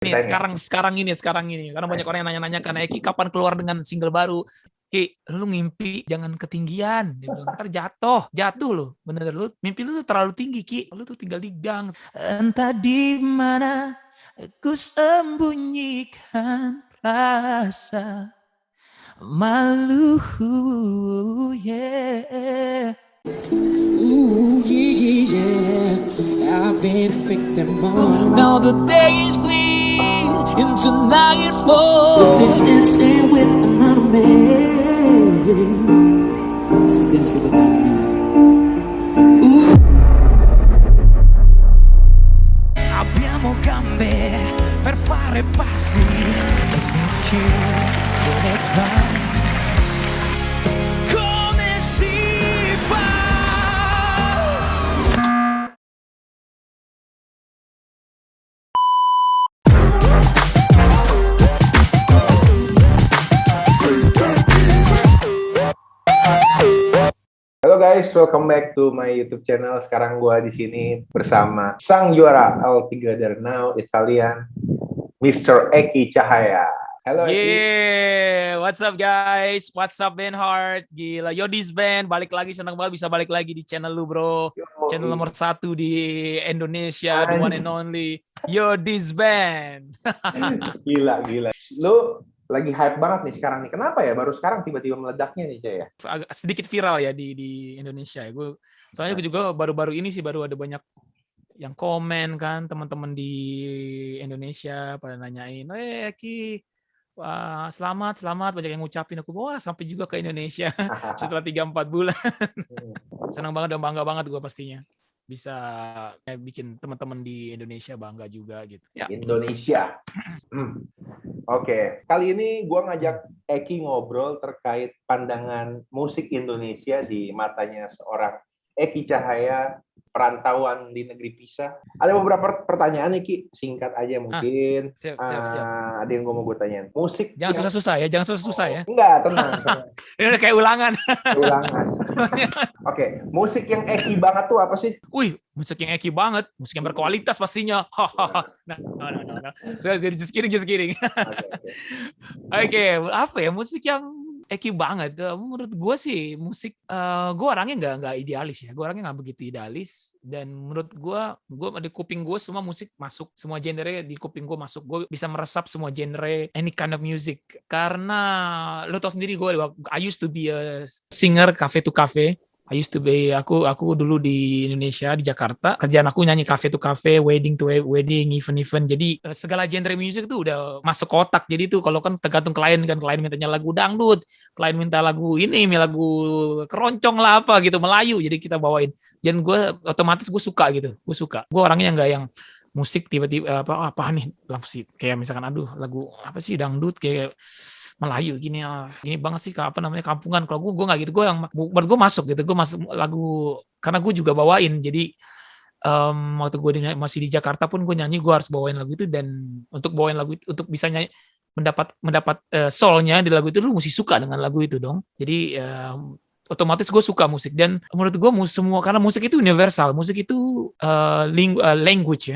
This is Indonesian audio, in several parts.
Nih sekarang ini karena banyak orang yang nanya-nanya kan Eki kapan keluar dengan single baru. Ki, lu ngimpi jangan ketinggian. Dia bilang, ntar jatuh lo. Bener lu, mimpi lu tuh terlalu tinggi Ki. Lu tuh tinggal di gang. Entah di mana ku sembunyikan rasa malu, yeah. Ooh, yeah. I've been a victim of. Now the day is bleeding into nightfall. This is dancing with another man. This is dancing with another man. Ooh. Abbiamo gambe per fare passi. And if you do it right. Halo guys, welcome back to my YouTube channel. Sekarang gua di sini bersama sang juara All Together Now Italian, Mr. Eki Cahaya. Halo Eki. Yeah, what's up guys? What's up Benhart? Gila, Yodis Band balik lagi, senang banget bisa balik lagi di channel lu bro. Channel nomor 1 di Indonesia, the one and only Yodis Band. Gila. Lu lagi hype banget nih sekarang nih. Kenapa ya? Baru sekarang tiba-tiba meledaknya nih, Cah ya? Agak sedikit viral ya di Indonesia ya. Soalnya gue juga baru-baru ini sih baru ada banyak yang komen kan, teman-teman di Indonesia pada nanyain, Eki, selamat, banyak yang ngucapin. Aku wah sampai juga ke Indonesia setelah 3-4 bulan. Senang banget dan bangga banget gue pastinya bisa bikin teman-teman di Indonesia bangga juga gitu. Ya. Indonesia. Oke. Kali ini gue ngajak Eki ngobrol terkait pandangan musik Indonesia di matanya seorang Eki Cahaya, perantauan di negeri pisah. Ada beberapa pertanyaan nih Ki, singkat aja mungkin. Siap. Ada yang gue tanyain. Musik jangan susah-susah ya, Enggak, tenang. Ini udah kayak ulangan. Oke, musik yang Eki banget tuh apa sih? Wih, musik yang Eki banget, musik yang berkualitas pastinya. No. So, just kidding. Oke, apa ya musik yang Eki banget? Menurut gue sih musik, gue orangnya nggak idealis ya. Gue orangnya nggak begitu idealis. Dan menurut gue di kuping gue semua musik masuk, semua genre di kuping gue masuk. Gue bisa meresap semua genre, any kind of music. Karena lo tau sendiri I used to be a singer cafe to cafe. Aku dulu di Indonesia, di Jakarta. Kerjaan aku nyanyi cafe to cafe, wedding to wedding, event. Jadi segala genre musik itu udah masuk kotak. Jadi itu kalau kan tergantung klien mintanya lagu dangdut, klien minta lagu ini, lagu keroncong lah apa gitu, Melayu. Jadi kita bawain. Dan otomatis gue suka gitu. Gue orangnya nggak yang musik tiba-tiba apa nih sih kayak misalkan lagu apa sih dangdut kayak Melayu gini banget sih apa namanya kampungan. Kalau gue nggak gitu, gue yang buat gue masuk gitu, gue masuk lagu karena gue juga bawain. Jadi waktu gue masih di Jakarta pun gue nyanyi, gue harus bawain lagu itu. Dan untuk bawain lagu itu, untuk bisa nyanyi mendapat soul-nya di lagu itu, lu mesti suka dengan lagu itu dong. Jadi otomatis gue suka musik. Dan menurut gue semua, karena musik itu universal, musik itu language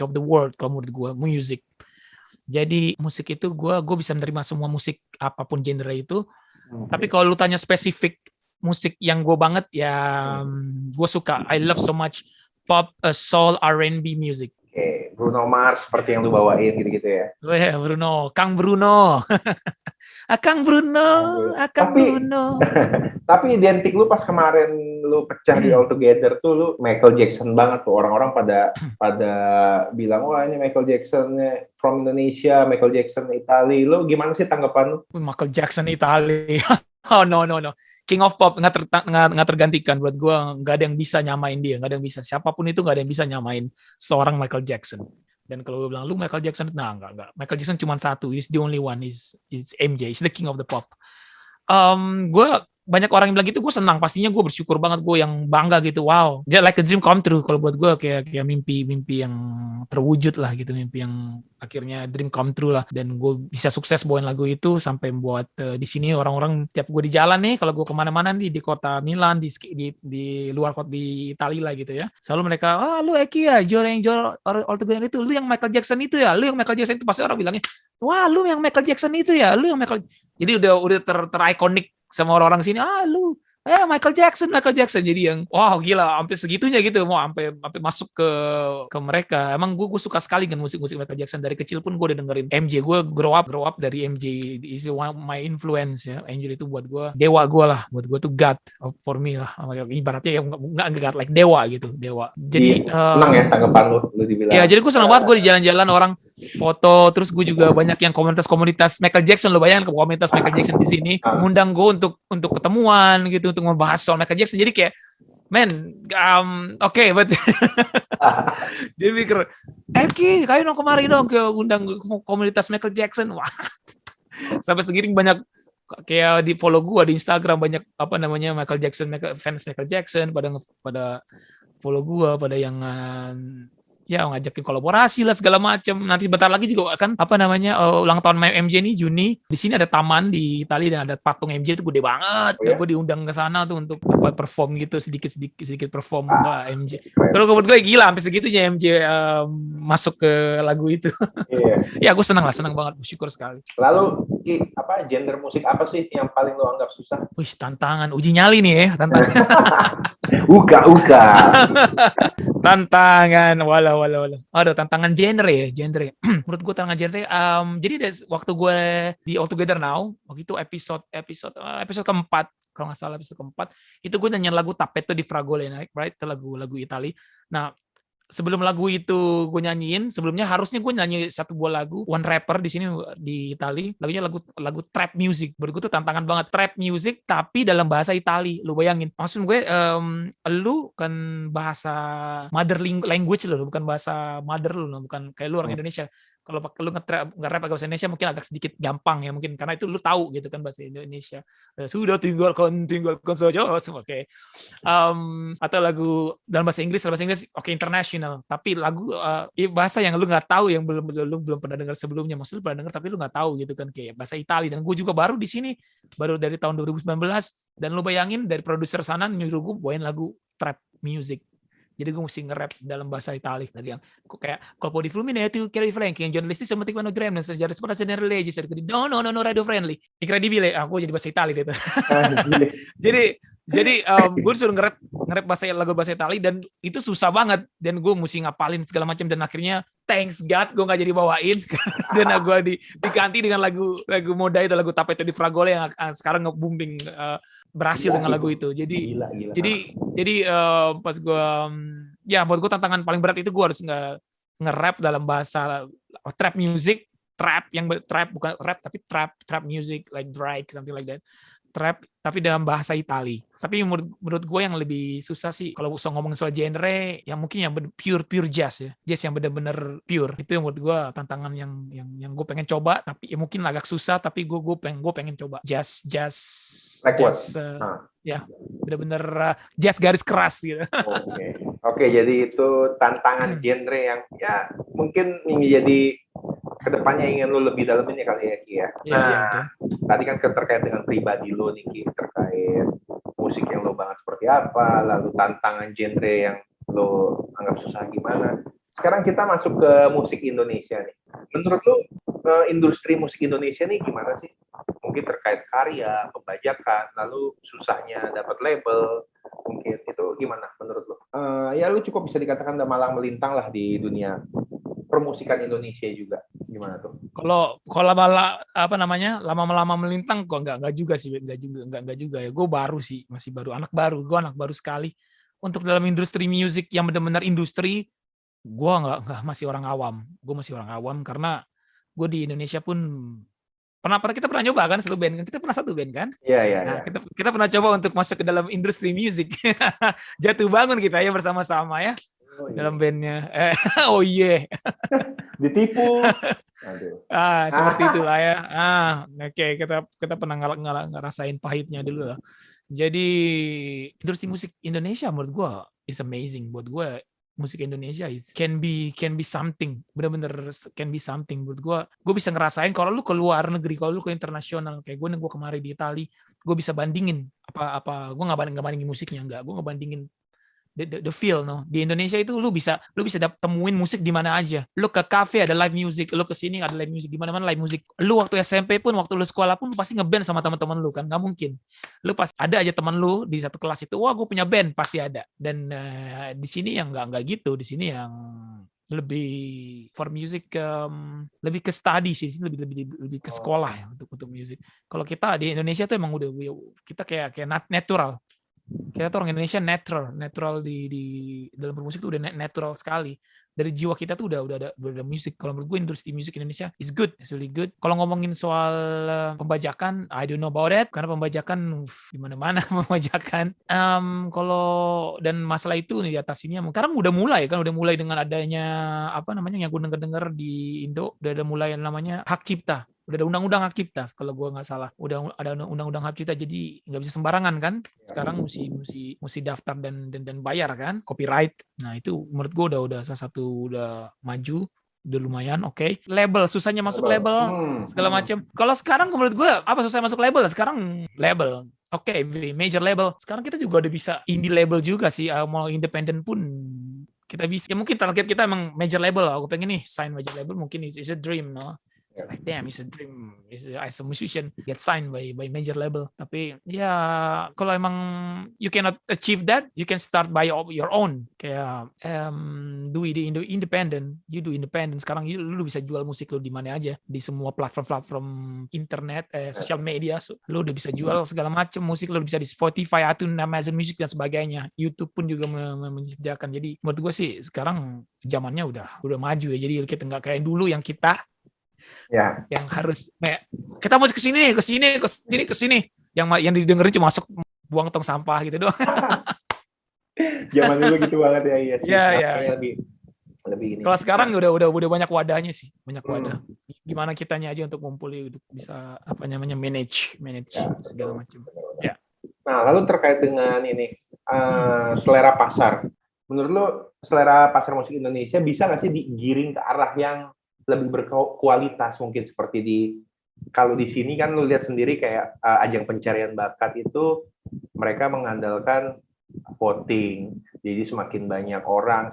of the world kalau menurut gue, music. Jadi musik itu gue bisa menerima semua musik apapun genre itu. Tapi kalau lu tanya spesifik musik yang gue banget ya, gue suka, I love so much pop, soul, R&B music. Oke, Bruno Mars seperti yang lu bawain gitu-gitu ya. Kang Bruno. Akang Bruno. Tapi identik lu pas kemarin lu pecah di All Together tuh lu Michael Jackson banget tuh. Orang-orang pada bilang wah ini Michael Jackson from Indonesia, Michael Jackson Italia. Lu gimana sih tanggapan lu? Michael Jackson Italia. Oh no. King of Pop nggak tergantikan buat gue. Nggak ada yang bisa nyamain dia. Nggak ada yang bisa. Siapapun itu nggak ada yang bisa nyamain seorang Michael Jackson. Dan kalau gue bilang lu Michael Jackson, enggak. Michael Jackson cuma satu. He's the only one. He's MJ. He's the king of the pop. Gue banyak orang yang bilang gitu, gue senang. Pastinya gue bersyukur banget, gue yang bangga gitu. Wow, just like a dream come true. Kalau buat gue kayak mimpi yang terwujud lah gitu, mimpi yang akhirnya dream come true lah. Dan gue bisa sukses bawain lagu itu sampai buat di sini orang-orang tiap gue di jalan nih, kalau gue kemana-mana nih di kota Milan, di luar kota di Italia lah gitu ya. Selalu mereka, lu Eki ya, yang juara All Together itu, lu yang Michael Jackson itu ya, lu yang Michael Jackson itu, pasti orang bilangnya, wah lu yang Michael Jackson itu ya, lu yang Michael. Jadi udah terikonik sama orang-orang sini, lu Michael Jackson. Jadi yang wow gila, sampai segitunya gitu, mau sampai masuk ke mereka. Emang gue suka sekali dengan musik Michael Jackson. Dari kecil pun gue udah dengerin MJ. Gue grow up dari MJ. Is one of my influence ya. MJ itu buat gue dewa gue lah, buat gue tuh God for me lah. Ibaratnya yang nggak God, like dewa gitu, dewa. Jadi senang ya tanggapan lu dibilang. Ya, jadi gue senang banget, gue di jalan-jalan orang foto, terus gue juga banyak yang komunitas Michael Jackson, lo bayangin komunitas Michael Jackson di sini ngundang gue untuk ketemuan gitu, untuk membahas soal Michael Jackson. Jadi kayak oke, but jadi mikir, Eki, kayu dong kemari dong ke undang komunitas Michael Jackson. Wah, sampai segini banyak kayak di follow gue di Instagram, banyak Michael Jackson, fans Michael Jackson pada follow gue, pada yang ngajakin kolaborasi lah segala macam. Nanti bentar lagi juga kan ulang tahun MJ nih Juni. Di sini ada taman di Italia dan ada patung MJ itu gede banget. Gue diundang ke sana tuh untuk perform gitu, sedikit perform MJ. Kalau menurut gue gila sampai segitunya MJ masuk ke lagu itu. Ya gue senang banget, bersyukur sekali. Lalu genre musik apa sih yang paling lo anggap susah? Wih, tantangan, uji nyali nih ya, tantangan. Uga. Tantangan, walau. Aduh, tantangan genre. Menurut gue tantangan genre. Jadi waktu gue di All Together Now, waktu itu episode keempat, kalau nggak salah episode keempat, itu gue nyanyiin lagu Tappeto di Fragole, right? Itu lagu Itali. Nah, sebelum lagu itu gue nyanyiin, sebelumnya harusnya gue nyanyi satu buah lagu One Rapper di sini di Itali, lagunya lagu trap music. Menurut gue tuh tantangan banget, trap music tapi dalam bahasa Itali. Lu bayangin, maksud gue lu kan bahasa mother language lu, bukan bahasa mother lu, bukan kayak lu orang Indonesia. Kalau lu nge-rap bahasa Indonesia mungkin agak sedikit gampang ya, mungkin karena itu lu tahu gitu kan bahasa Indonesia. Sudah tinggalkan saja, oke. Atau lagu dalam bahasa Inggris, oke, international. Tapi lagu bahasa yang lu nggak tahu, yang lu belum pernah dengar sebelumnya, maksudnya lu pernah dengar tapi lu nggak tahu gitu kan, kayak bahasa Italia. Dan gue juga baru di sini, baru dari tahun 2019. Dan lu bayangin dari produser sana nyuruh gue bawain lagu trap music. Jadi gue mesti nge-rap dalam bahasa Itali lagi, yang kayak colpo di Fluminense Kerry Frank yang jurnalistis sama Tikmano Graham dan sejarah seperti general legis no radio friendly incredibile, aku jadi bahasa Itali gitu. jadi gue disuruh nge-rap lagu bahasa Itali, dan itu susah banget, dan gue mesti ngapalin segala macam, dan akhirnya thanks God gue nggak jadi bawain dan gue diganti dengan lagu Moda itu, lagu Tappeto di Fragole yang sekarang nge-booming, berhasil dengan lagu itu. Jadi gila. jadi pas gue buat gue tantangan paling berat itu gue harus nge-rap dalam bahasa trap music, bukan rap tapi trap music like Drake, something like that, trap tapi dalam bahasa Itali. Tapi menurut gue yang lebih susah sih kalau ngomong soal genre, yang mungkin yang pure jazz ya, jazz yang benar-benar pure, itu yang menurut gue tantangan yang gue pengen coba, tapi ya mungkin agak susah, tapi gue pengen coba jazz ya benar-benar jazz garis keras gitu. Oke, jadi itu tantangan genre yang ya mungkin menjadi kedepannya ingin lu lebih dalamin ya kali ya Ki ya. Tadi kan terkait dengan pribadi lu nih Ki, terkait musik yang lu banget seperti apa, lalu tantangan genre yang lu anggap susah gimana. Sekarang kita masuk ke musik Indonesia nih. Menurut lu industri musik Indonesia nih gimana sih? Mungkin terkait karya, pembajakan, lalu susahnya dapat label, mungkin itu gimana menurut lu? Ya lu cukup bisa dikatakan udah malang melintang lah di dunia permusikan Indonesia juga. Gimana tuh? Kalau lama melintang kok enggak juga sih, enggak juga ya. Gue baru sih, masih baru, anak baru sekali. Untuk dalam industri musik yang benar-benar industri, gue masih orang awam karena gue di Indonesia pun kita pernah nyoba kan satu band kan, kita pernah satu band kan. Iya. Kita pernah coba untuk masuk ke dalam industri musik. Jatuh bangun kita ya bersama-sama ya. Dalam bandnya. Ditipu. Aduh. Seperti itulah ya. Oke, kita pernah ngerasain pahitnya dulu lah. Jadi industri musik Indonesia menurut gue is amazing. Buat gue musik Indonesia can be something, bener-bener can be something. Menurut gue bisa ngerasain kalau lu ke luar negeri, kalau lu ke internasional, kayak gue kemarin di Itali, gue bisa bandingin apa gue nggak bandingin musiknya, enggak, gue nggak bandingin the feel, no. Di Indonesia itu lu bisa temuin musik di mana aja. Lu ke cafe ada live music, lu ke sini ada live music, di mana-mana live music. Lu waktu SMP pun, waktu lu sekolah pun, lu pasti ngeband sama teman-teman lu kan, nggak mungkin. Lu pasti ada aja teman lu di satu kelas itu, wah gue punya band, pasti ada. Dan di sini yang nggak gitu, di sini yang lebih for music, lebih ke study sih, lebih ke sekolah ya untuk musik. Kalau kita di Indonesia tuh emang udah kita kayak natural. Kita tuh orang Indonesia natural di dalam bermusik tuh udah natural sekali. Dari jiwa kita tuh udah ada musik. Kalau menurut gue industri musik Indonesia is good, it's really good. Kalau ngomongin soal pembajakan, I don't know about it, karena pembajakan di mana-mana pembajakan. Kalau dan masalah itu nih di atas ini, sekarang udah mulai dengan adanya apa namanya yang gue dengar di Indo, udah ada mulai yang namanya hak cipta. Udah ada undang-undang hak cipta kalau gue nggak salah, udah ada undang-undang hak cipta, jadi nggak bisa sembarangan kan sekarang, mesti daftar dan bayar kan copyright. Nah itu menurut gue udah salah satu udah maju, udah lumayan. Oke. Label, susahnya masuk label segala macam. Kalau sekarang menurut gue apa susah masuk label sekarang? Label oke, major label. Sekarang kita juga udah bisa indie label juga sih, mau independen pun kita bisa. Ya mungkin target kita emang major label. Aku pengen nih sign major label, mungkin is a dream, no. It's like damn, it's a dream as a musician get signed by major label. Tapi ya kalau emang you cannot achieve that, you can start by your own. Kayak do independent, you do independent. Sekarang lu bisa jual musik lu di mana aja, di semua platform internet, sosial media. So, lu udah bisa jual segala macam musik, lu bisa di Spotify, iTunes, Amazon Music dan sebagainya. YouTube pun juga menyediakan. Jadi menurut gue sih sekarang zamannya udah maju ya. Jadi kita nggak kayak dulu yang kita yang harus kita mau ke sini yang didengerin cuma masuk buang tong sampah gitu doang. Zaman dulu gitu banget ya. Iya. Lebih ini. Kalau sekarang udah banyak wadahnya sih, banyak wadah. Gimana kitanya aja untuk ngumpulin, untuk bisa apa namanya manage segala macam. Ya. Nah, lalu terkait dengan ini selera pasar. Menurut lo selera pasar musik Indonesia bisa nggak sih digiring ke arah yang lebih berkualitas, mungkin seperti kalau di sini kan lu lihat sendiri kayak ajang pencarian bakat itu mereka mengandalkan voting, jadi semakin banyak orang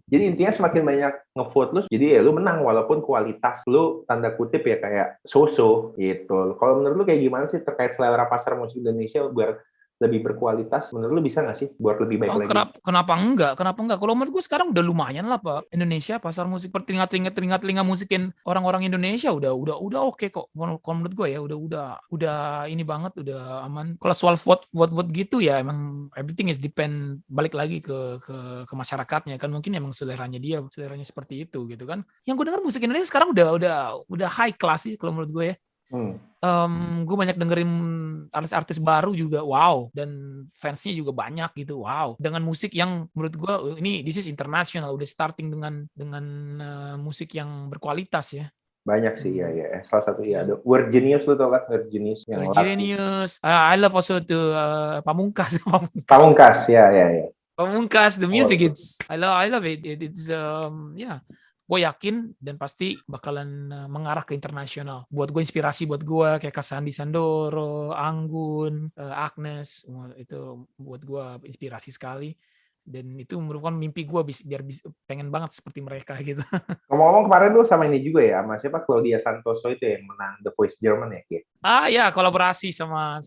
jadi intinya semakin banyak ngevote lu, jadi ya lu menang walaupun kualitas lu tanda kutip ya kayak so-so gitu. Kalau menurut lu kayak gimana sih terkait selera pasar musik Indonesia biar lebih berkualitas? Menurut lu bisa nggak sih buat lebih baik lagi? Kenapa enggak? Kalau menurut gue sekarang udah lumayan lah Pak. Indonesia pasar musik, telinga musikin orang-orang Indonesia udah oke kok. Kalau menurut gue ya udah ini banget, udah aman. Kalau soal vote gitu ya emang everything is depend, balik lagi ke masyarakatnya kan, mungkin emang seleranya seperti itu gitu kan. Yang gue dengar musik Indonesia sekarang udah high class sih kalau menurut gue ya. Gue banyak dengerin artis-artis baru juga, wow, dan fansnya juga banyak gitu, wow, dengan musik yang menurut gue ini this is international, udah starting dengan musik yang berkualitas ya. Banyak sih ya. Salah satu ya ada Word Genius, lu tau kan Word Genius yang Genius. I love also the Pamungkas. Ya. Pamungkas, the music I love it. It's gue yakin dan pasti bakalan mengarah ke internasional. Buat gue inspirasi buat gue kayak Sandi Sandoro, Anggun, Agnes, itu buat gue inspirasi sekali. Dan itu merupakan mimpi gue biar pengen banget seperti mereka gitu. Ngomong-ngomong kemarin lu sama ini juga ya, sama siapa, Claudia Santoso itu yang menang The Voice German ya, Ki? Ya, kolaborasi sama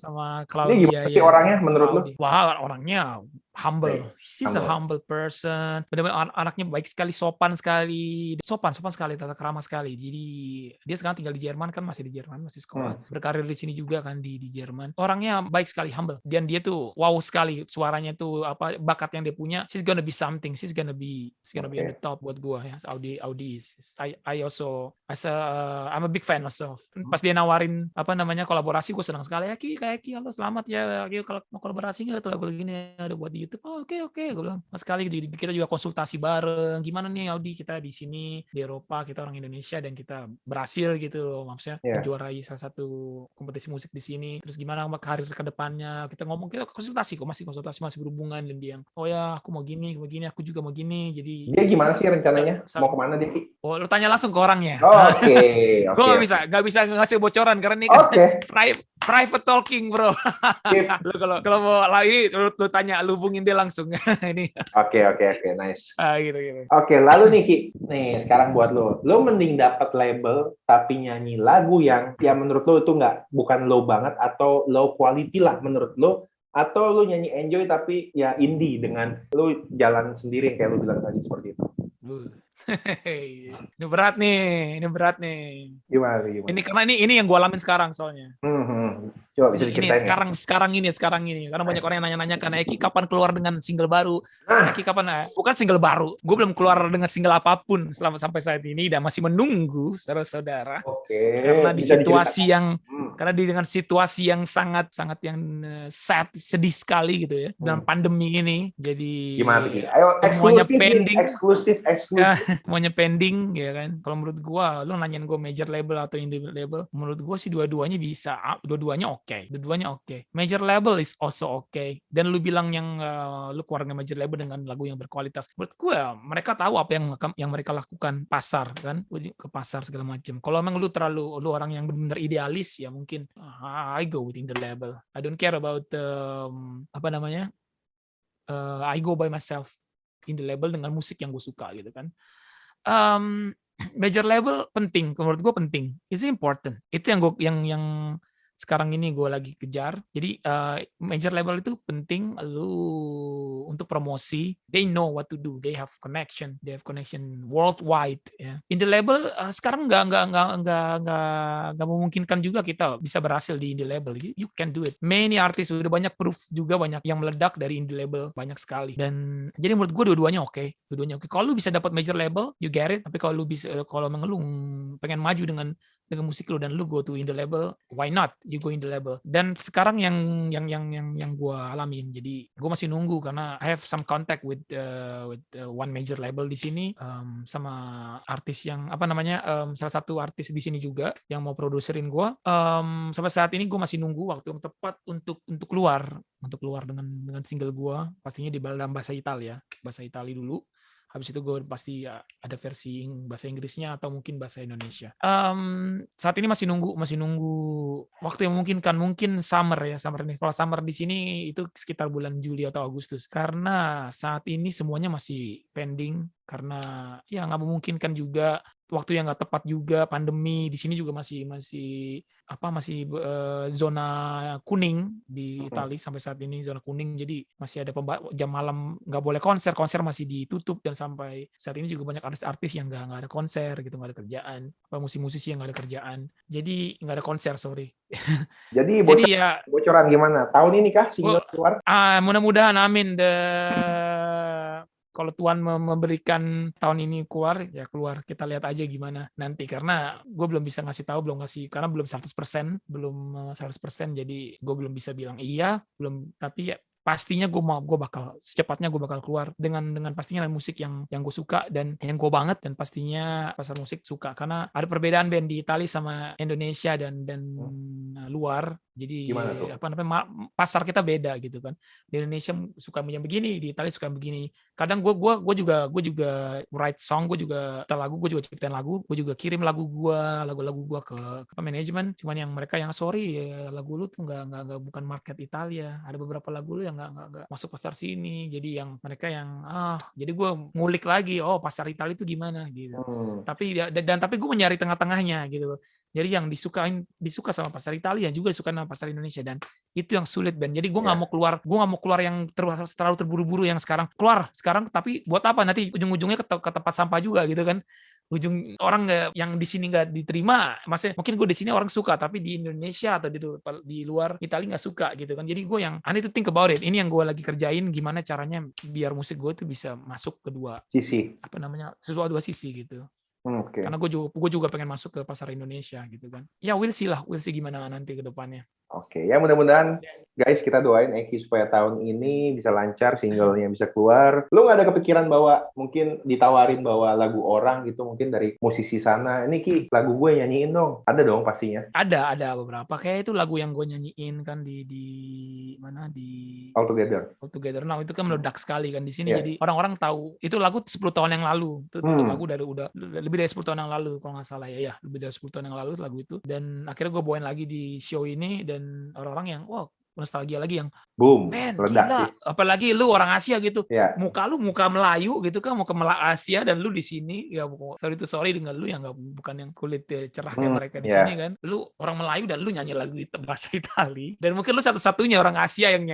Claudia. Ini gimana sih orangnya menurut lu? Wah, orangnya humble. She's a humble person. Benar-benar anaknya baik sekali, sopan sekali, tata krama sekali. Jadi dia sekarang tinggal di Jerman kan, masih sekolah. Berkarir di sini juga kan di Jerman. Orangnya baik sekali, humble. Dan dia tuh wow sekali, suaranya tuh apa bakat yang dia punya. She's gonna be something. She's gonna be on the top buat gua ya. Audi. I also I'm a big fan also. Pas dia nawarin apa namanya kolaborasi, gue senang sekali ya Ki, halo selamat ya Ki, kalau mau kolaborasi nggak lagu gini ada buat dia YouTube. Oh, oke, gue bilang. Mas sekali jadi kita juga konsultasi bareng. Gimana nih Audi, kita di sini di Eropa, kita orang Indonesia dan kita berhasil gitu, maksudnya Iya. menjuarai salah satu kompetisi musik di sini. Terus gimana karir ke depannya? Kita ngomong, kita konsultasi kok, masih konsultasi, masih berhubungan. Dan dia, oh ya aku mau gini, aku juga mau gini. Jadi Dia gimana sih rencananya? Mau kemana dia, Ki? oh, lu tanya langsung ke orangnya. Oke. Gue nggak bisa ngasih bocoran karena ini kan private talking, bro. Lu kalau mau lah ini lu tanya, lu hubungin dia langsung. Ini. Oke, nice. Gitu. Oke, lalu nih Ki, nih sekarang buat lu mending dapat label tapi nyanyi lagu yang menurut lu itu bukan low banget atau low quality lah menurut lu, atau lu nyanyi enjoy tapi ya indie dengan lu jalan sendiri yang kayak lu bilang tadi seperti itu. Ini berat nih. Gimana? Ini karena ini yang gue alamin sekarang soalnya. Coba bisa diceritain. Ini sekarang ini. Karena banyak orang yang nanya-nanya kan, Eki kapan keluar dengan single baru? Eki kapan? Bukan single baru. Gue belum keluar dengan single apapun sampai saat ini dan masih menunggu, saudara-saudara. Karena dengan situasi yang sangat yang sad, sedih sekali gitu ya, dalam pandemi ini. Jadi gimana? Ayo, semuanya pending. Eksklusif. Semuanya pending ya kan. Kalau menurut gue, lo nanyain gue major label atau indie label, menurut gue sih dua-duanya bisa. Dua-duanya oke. Major label is also okay. Dan lu bilang yang lu keluar dengan major label dengan lagu yang berkualitas. Menurut gue mereka tahu apa yang mereka lakukan, pasar kan, ke pasar segala macam. Kalau memang lu orang yang benar-benar idealis ya mungkin I go within the label. I don't care about I go by myself in the label dengan musik yang gue suka gitu kan. Major label penting, menurut gue penting. It's important. Itu yang sekarang ini gue lagi kejar. Jadi major label itu penting lu untuk promosi. They know what to do. They have connection worldwide. Ya. Indie label sekarang nggak memungkinkan juga kita bisa berhasil di indie label. You can do it. Many artists udah banyak proof juga, banyak yang meledak dari indie label, banyak sekali. Dan jadi menurut gue dua-duanya oke. Kalau lu bisa dapat major label, you get it. Tapi kalau memang lu pengen maju dengan musik lu dan lu go to indie label, why not you go indie label? Dan sekarang yang gue alamin, jadi gue masih nunggu karena I have some contact with one major label di sini, sama artis yang salah satu artis di sini juga yang mau produserin gue. Sampai saat ini gue masih nunggu waktu yang tepat untuk keluar dengan single gue, pastinya di dalam bahasa Italia dulu. Habis itu gue pasti ada versi bahasa Inggrisnya atau mungkin bahasa Indonesia. Saat ini masih nunggu waktu yang memungkinkan, mungkin summer ini. Kalau summer di sini itu sekitar bulan Juli atau Agustus. Karena saat ini semuanya masih pending karena ya nggak memungkinkan juga, waktu yang nggak tepat juga, pandemi di sini juga masih zona kuning di Italia sampai saat ini, zona kuning. Jadi masih ada jam malam nggak boleh konser masih ditutup, dan sampai saat ini juga banyak artis-artis yang nggak ada konser gitu, nggak ada kerjaan, musisi yang nggak ada kerjaan, jadi nggak ada konser, sorry. Jadi bocoran gimana tahun ini kah single keluar? Mudah-mudahan, amin. Kalau Tuhan memberikan tahun ini keluar, ya keluar. Kita lihat aja gimana nanti. Karena gue belum bisa karena belum 100%, jadi gue belum bisa bilang iya, tapi ya pastinya secepatnya gue bakal keluar dengan pastinya musik yang gue suka dan yang gue banget, dan pastinya pasar musik suka, karena ada perbedaan band di Italia sama Indonesia dan luar. Jadi pasar kita beda gitu kan. Di Indonesia suka yang begini, di Italia suka yang begini. Kadang gue juga write song, gue juga ciptain lagu, gue juga kirim lagu-lagu gue ke manajemen. Cuman yang mereka yang sorry ya, lagu lu tuh nggak bukan market Italia. Ada beberapa lagu lu yang nggak masuk pasar sini. Jadi yang mereka jadi gue ngulik lagi, pasar Italia itu gimana gitu. Tapi gue mencari tengah-tengahnya gitu. Jadi yang disuka sama pasar Italia juga disuka sama pasar Indonesia, dan itu yang sulit, Ben. Jadi gue nggak mau keluar yang terlalu terburu-buru yang sekarang, tapi buat apa nanti ujung-ujungnya ke tempat sampah juga gitu kan. Ujung orang yang di sini nggak diterima, maksudnya mungkin gue di sini orang suka, tapi di Indonesia atau di luar Italia nggak suka gitu kan. Jadi gue I need to think about it. Ini yang gue lagi kerjain, gimana caranya biar musik gue tuh bisa masuk ke dua sisi, dua sisi gitu. Karena gue juga pengen masuk ke pasar Indonesia gitu kan. Ya we'll see gimana nanti ke depannya. Oke, ya mudah-mudahan guys kita doain Eki supaya tahun ini bisa lancar, singlenya bisa keluar. Lu nggak ada kepikiran bahwa mungkin ditawarin bawa lagu orang gitu mungkin dari musisi sana, ini Ki lagu gue nyanyiin dong? Ada dong pastinya. Ada beberapa. Kayak itu lagu yang gue nyanyiin kan di mana di All Together. All Together Now itu kan meledak sekali kan di sini. Yeah. Jadi orang-orang tahu itu lagu 10 tahun yang lalu. Itu lagu dari udah lebih dari 10 tahun yang lalu kalau nggak salah ya. Lebih dari 10 tahun yang lalu lagu itu. Dan akhirnya gue bawain lagi di show ini dan orang-orang yang wah nostalgia lagi yang boom, men ledak gila, sih. Apalagi lu orang Asia gitu, muka lu muka Melayu gitu kan, muka Asia dan lu di sini ya sorry dengan lu yang nggak bukan yang kulit cerah kayak mereka di sini kan, lu orang Melayu dan lu nyanyi lagu bahasa Itali dan mungkin lu satu-satunya orang Asia yang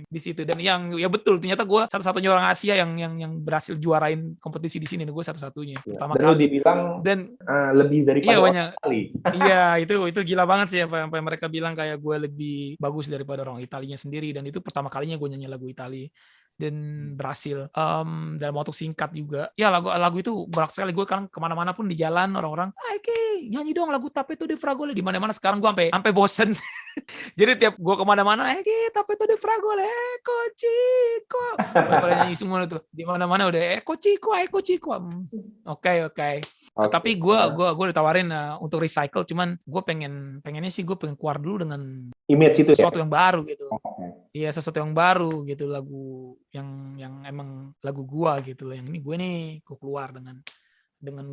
di situ dan yang ya betul ternyata gue satu-satunya orang Asia yang berhasil juarain kompetisi di sini gue satu-satunya pertama dan kali. Lu dibilang dan lebih daripada banyak kali. Iya itu gila banget sih apa mereka bilang kayak gue lebih bagus daripada orang Italinya sendiri dan itu pertama kalinya gue nyanyi lagu Itali dan berhasil dalam waktu singkat juga ya lagu itu banyak sekali gue kan kemana-mana pun di jalan orang-orang Eki nyanyi dong lagu Tappeto di Fragole di mana-mana sekarang gue sampai bosen jadi tiap gue kemana-mana Eki Tappeto di Fragole Eko Chico pada nyanyi semua itu di mana-mana udah Eko Chico oke. Tapi gue ditawarin untuk recycle, cuman gue pengennya sih gue pengen keluar dulu dengan image itu sesuatu yang baru gitu. Iya sesuatu yang baru gitu, lagu yang emang lagu gue gitu loh. Yang ini gue keluar dengan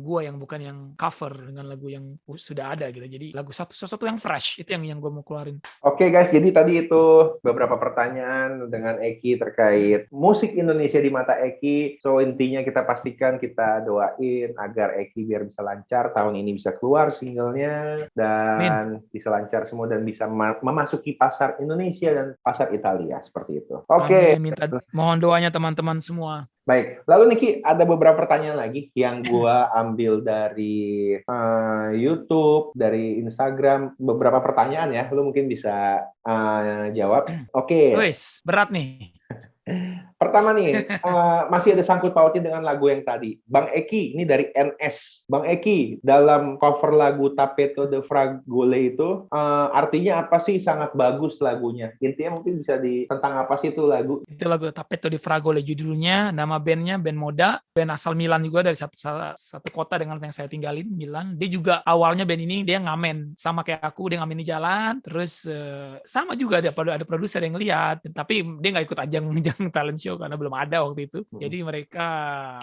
gue yang bukan yang cover dengan lagu yang sudah ada gitu. Jadi lagu sesuatu yang fresh itu yang gue mau keluarin. Oke guys, jadi tadi itu beberapa pertanyaan dengan Eki terkait musik Indonesia di mata Eki. So intinya kita pastikan kita doain agar Eki biar bisa lancar tahun ini bisa keluar singlenya dan bisa lancar semua dan bisa memasuki pasar Indonesia dan pasar Italia seperti itu. Oke. Mohon doanya teman-teman semua. Baik, lalu Niki ada beberapa pertanyaan lagi yang gua ambil dari YouTube, dari Instagram, beberapa pertanyaan ya, lu mungkin bisa jawab. Oke. Wes, berat nih. Pertama nih, masih ada sangkut pautnya dengan lagu yang tadi. Bang Eki, ini dari NS. Bang Eki, dalam cover lagu Tappeto de Fragole itu, artinya apa sih sangat bagus lagunya? Intinya mungkin bisa tentang apa sih itu lagu? Itu lagu Tappeto di Fragole judulnya, nama bandnya band Moda, band asal Milan juga dari satu kota dengan yang saya tinggalin, Milan. Dia juga awalnya band ini dia ngamen, sama kayak aku, dia ngamen di jalan, terus sama juga ada produser yang lihat, tapi dia nggak ikut ajang talent show karena belum ada waktu itu. Jadi mereka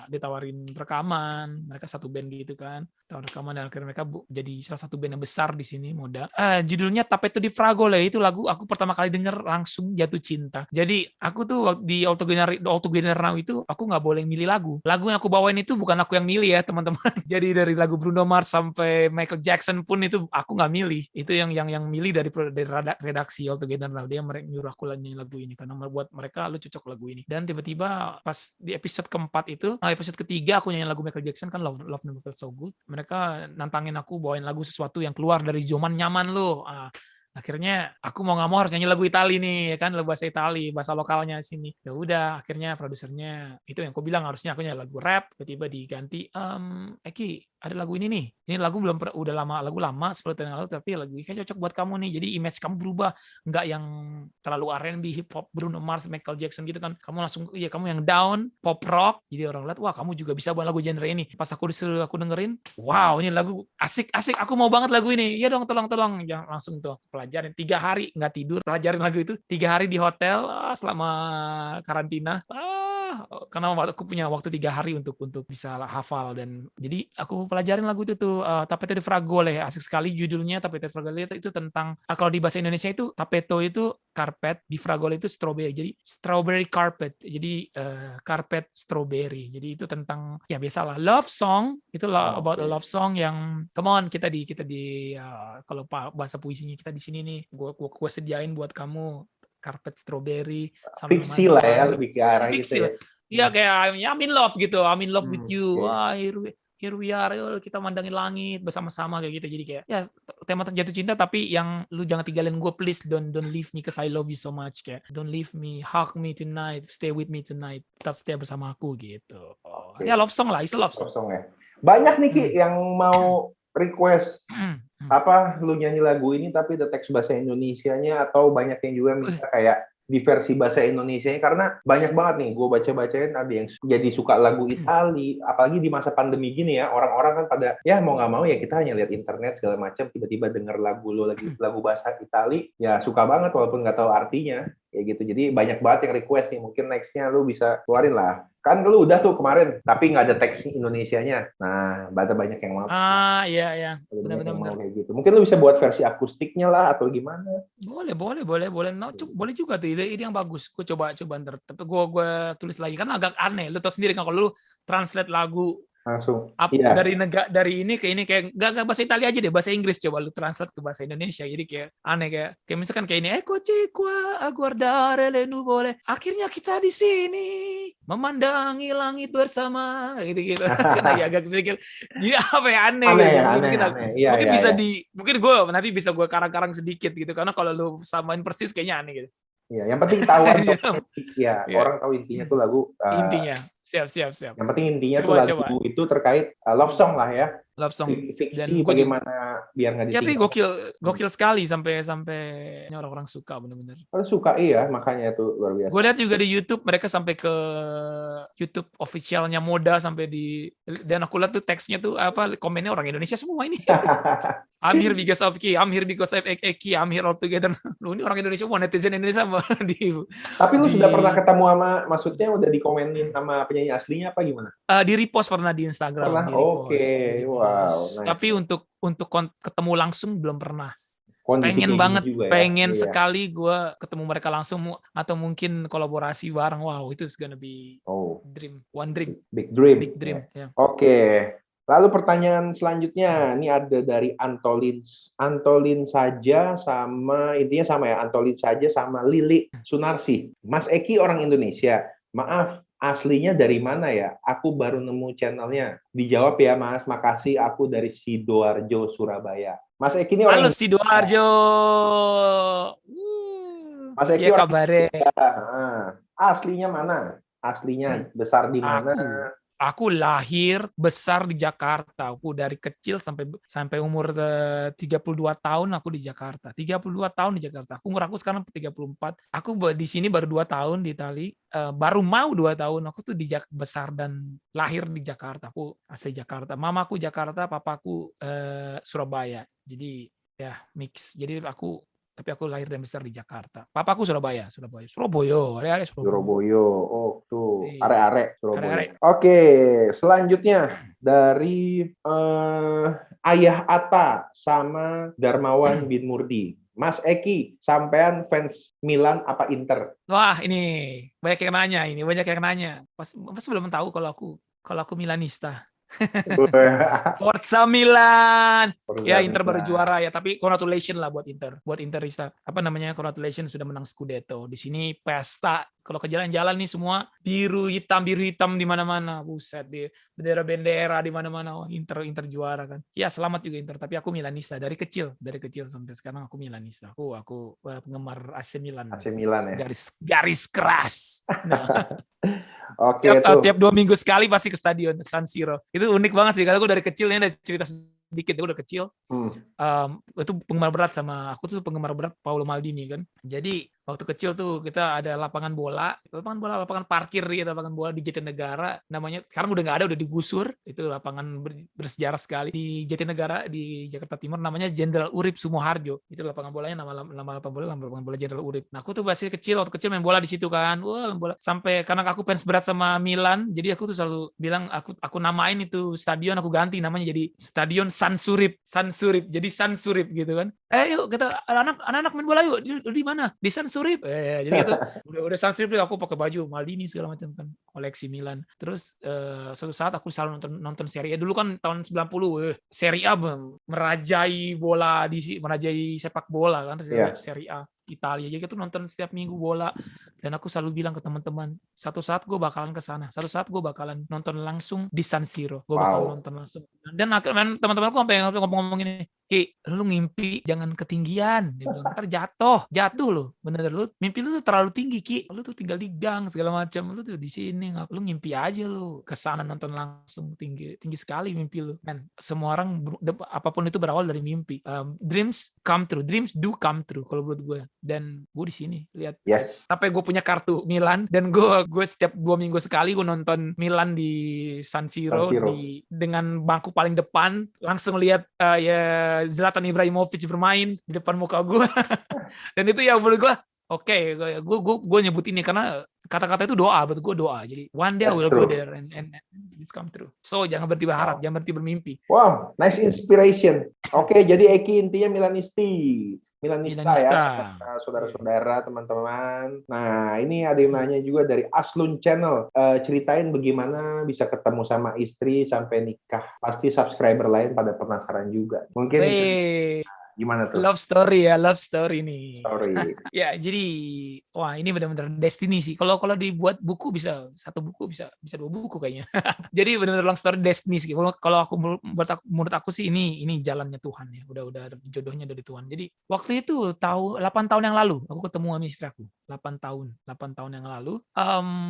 ditawarin rekaman, mereka satu band gitu kan, tawarin rekaman dan akhirnya mereka jadi salah satu band yang besar di sini Moda. Judulnya Tappeto di Fragole itu lagu aku pertama kali denger langsung jatuh cinta. Jadi aku tuh di All Together Now itu aku nggak boleh milih lagu. Lagu yang aku bawain itu bukan aku yang milih ya teman-teman. Jadi dari lagu Bruno Mars sampai Michael Jackson pun itu aku nggak milih. Itu yang milih dari redaksi All Together Now. Dia nyuruh aku nyanyi lagu ini karena buat mereka lu cocok lagu ini. Dan tiba-tiba pas di episode keempat itu, episode ketiga aku nyanyi lagu Michael Jackson kan Love Never Felt So Good. Mereka nantangin aku bawain lagu sesuatu yang keluar dari zaman nyaman lo. Akhirnya aku mau nggak mau harus nyanyi lagu Itali nih, ya kan, lagu bahasa Itali, bahasa lokalnya sini. Ya udah, akhirnya produsernya itu yang aku bilang harusnya aku nyanyi lagu rap, tiba-tiba diganti, Eki ada lagu ini nih. Ini lagu udah lama, lagu lama 10 tahun yang lalu, tapi lagu ini kayak cocok buat kamu nih. Jadi image kamu berubah, nggak yang terlalu R&B, hip hop, Bruno Mars, Michael Jackson gitu kan. Kamu langsung kamu yang down, pop rock. Jadi orang lihat, wah kamu juga bisa buat lagu genre ini. Pas aku dengerin, wow ini lagu asik, aku mau banget lagu ini. Iya dong, tolong. Jangan langsung tuh aku pelajarin 3 hari nggak tidur, pelajarin lagu itu 3 hari di hotel selama karantina. Karena aku punya waktu 3 hari untuk bisa hafal dan jadi aku pelajarin lagu itu tuh Tappeto di Fragole, asik sekali judulnya. Tappeto di Fragole itu tentang kalau di bahasa Indonesia itu Tappeto itu karpet, di Fragole itu strawberry, jadi strawberry carpet, jadi karpet strawberry. Jadi itu tentang ya biasalah love song, itu about a love song yang come on kita di kalau bahasa puisinya kita di sini nih, gue sediain buat kamu karpet strawberry sama fiksi lah ya, lebih ke arah gitu ya. Iya kayak I'm in love gitu, I'm in love with you. Wah, here we are, kita mandangin langit bersama-sama kayak gitu. Jadi kayak ya tema jatuh cinta tapi yang lu jangan tinggalin gue, please don't leave me cause I love you so much, kayak don't leave me, hug me tonight, stay with me tonight, tetap stay bersama aku gitu. Ya love song lah, it's a love song ya. Banyak nih Ki yang mau request apa lu nyanyi lagu ini tapi ada teks bahasa Indonesianya, atau banyak yang juga minta kayak di versi bahasa Indonesianya, karena banyak banget nih gue baca-bacain ada yang jadi suka lagu Itali, apalagi di masa pandemi gini ya, orang-orang kan pada ya mau nggak mau ya kita hanya lihat internet segala macam, tiba-tiba denger lagu lo lagi lagu bahasa Itali ya suka banget walaupun nggak tahu artinya kayak gitu. Jadi banyak banget yang request nih, mungkin nextnya lu bisa keluarin lah. Kan lu udah tuh kemarin, tapi nggak ada teks Indonesianya. Nah, banyak yang mau. Iya. Benar-benar kayak gitu. Mungkin lu bisa buat versi akustiknya lah atau gimana? Boleh. No, boleh juga tuh, ide yang bagus. Gue coba ntar. Tapi gue tulis lagi kan agak aneh. Lu tau sendiri kan kalau lu translate lagu Langsung. Iya. Dari ini ke ini kayak nggak bahasa Italia aja deh, bahasa Inggris coba lu translate ke bahasa Indonesia. Jadi kayak aneh, kayak misalkan kayak ini, eccoci qua a guardare le nuvole. Akhirnya kita di sini memandangi langit bersama, gitu. Kan agak sedikit. Jadi apa ya aneh gitu. Mungkin bisa mungkin gue nanti bisa gue karang-karang sedikit gitu, karena kalau lu samain persis kayaknya aneh gitu. Iya, yang penting tahu aja. Ya, orang tahu intinya tuh lagu. Intinya. Siap. Yang penting intinya tuh lagu itu terkait love song lah ya. Love song. Fiksi bagaimana biar nggak ditinggal. Tapi gokil sekali sampai orang-orang suka benar-benar. Suka iya, makanya itu luar biasa. Gue lihat juga di YouTube mereka sampai ke YouTube officialnya Moda sampai dan aku lihat tuh teksnya tuh apa komennya orang Indonesia semua ini. I'm here because of Eki, I'm here because of Eki, I'm here all together. Lu ini orang Indonesia semua, netizen Indonesia semua. Tapi lu sudah pernah ketemu sama, maksudnya udah dikomenin sama penyanyi aslinya apa gimana? Di repost pernah di Instagram. Pernah? Oke, wow. Nice. Tapi untuk ketemu langsung belum pernah. Kondisi pengen banget, juga ya? Pengen sekali gue ketemu mereka langsung, atau mungkin kolaborasi bareng. Wow, itu gonna be big dream. Yeah. Oke. Lalu pertanyaan selanjutnya, ini ada dari Antolin saja sama, intinya sama ya, Antolin saja sama Lili Sunarsi. Mas Eki orang Indonesia, maaf, aslinya dari mana ya? Aku baru nemu channelnya. Dijawab ya Mas, makasih, aku dari Sidoarjo, Surabaya. Mas Eki ini orang Indonesia. Sidoarjo. Mas Eki ya kabarnya. Aslinya mana? Aslinya besar di mana? Aku lahir besar di Jakarta. Aku dari kecil sampai umur 32 tahun aku di Jakarta. 32 tahun di Jakarta. Umur aku sekarang 34. Aku di sini baru 2 tahun di Itali. Baru mau 2 tahun. Aku tuh besar dan lahir di Jakarta. Aku asli Jakarta. Mamaku Jakarta, papaku Surabaya. Jadi ya mix. Jadi tapi aku lahir dan besar di Jakarta. Papaku Surabaya. Surabaya. Oh, tuh. Are-are Surabaya. Oke, selanjutnya dari Ayah Atta sama Darmawan bin Murdi. Mas Eki, sampean fans Milan apa Inter? Wah, ini banyak yang nanya. Pas belum tahu kalau aku Milanista. Forza Milan. Ya Inter baru juara ya, tapi congratulations lah buat Interista. Apa namanya? Congratulations sudah menang Scudetto. Di sini pesta. Kalau ke jalan-jalan nih semua biru hitam di mana-mana. Buset, di bendera-bendera di mana-mana. Oh, Inter juara kan. Ya selamat juga Inter, tapi aku Milanista dari kecil sampai sekarang aku Milanista. Aku penggemar AC Milan. AC Milan ya. Garis keras. Nah. Oke, tiap 2 minggu sekali pasti ke stadion San Siro. Itu unik banget sih, karena aku dari kecilnya ada cerita sedikit. Aku udah kecil. Itu penggemar berat aku tuh penggemar berat Paolo Maldini kan. Jadi waktu kecil tuh kita ada lapangan parkir gitu, lapangan bola di Jatinegara namanya. Sekarang udah nggak ada, udah digusur. Itu lapangan bersejarah sekali di Jatinegara di Jakarta Timur, namanya Jenderal Urip Sumoharjo. Itu lapangan bolanya, nama lapangan bola Jenderal Urip. Nah, aku tuh waktu kecil main bola di situ kan. Wah, main bola. Sampai karena aku fans berat sama Milan, jadi aku tuh selalu bilang aku namain itu stadion, aku ganti namanya jadi Stadion San Surip. Jadi San Surip gitu kan. Yuk kita anak-anak main bola yuk. Di mana? Di San Surip. Jadi itu udah San Surip, aku pakai baju Maldini segala macam kan, koleksi Milan. Terus suatu saat aku selalu nonton Serie A. Dulu kan tahun 90 Serie A merajai sepak bola kan, Serie A. Italia, jadi kita tuh nonton setiap minggu bola. Dan aku selalu bilang ke teman-teman, satu saat gue bakalan ke sana, satu saat gue bakalan nonton langsung di San Siro, gue bakal Wow. nonton langsung. Dan akhirnya teman-temanku sampai ngomong-ngomong ini, Ki, lu ngimpi jangan ketinggian, dia bilang, ntar jatuh lu, bener lu, mimpi lu tuh terlalu tinggi, Ki, lu tuh tinggal di gang segala macam, lu tuh di sini, lu ngimpi aja lu, kesana nonton langsung, tinggi sekali mimpi lu, man. Semua orang apapun itu berawal dari mimpi. Dreams come true, dreams do come true kalau menurut gue. Dan gue di sini lihat, Yes. sampai gue punya kartu Milan dan gue setiap 2 minggu sekali gue nonton Milan di San Siro, dengan bangku paling depan, langsung lihat ya Zlatan Ibrahimovic bermain di depan muka gue. Dan itu ya menurut gue oke, gue nyebut ini karena kata-kata itu doa, buat gue doa. Jadi one day I will go there and this come true. So jangan berhenti berharap, jangan berhenti bermimpi. Wow, nice inspiration. Oke, jadi Eki intinya Milanista ya, saudara-saudara, teman-teman. Nah, ini ada yang nanya juga dari Aslun Channel. Ceritain bagaimana bisa ketemu sama istri sampai nikah. Pasti subscriber lain pada penasaran juga. Mungkin bisa gimana tuh? Love story nih. Ya, jadi wah ini benar-benar destiny sih. Kalau dibuat buku bisa 1 buku, bisa 2 buku kayaknya. Jadi benar-benar long story destiny sih. Kalau menurut aku sih ini jalannya Tuhan ya. Udah jodohnya dari Tuhan. Jadi waktu itu 8 tahun yang lalu aku ketemu sama istri aku. 8 tahun yang lalu.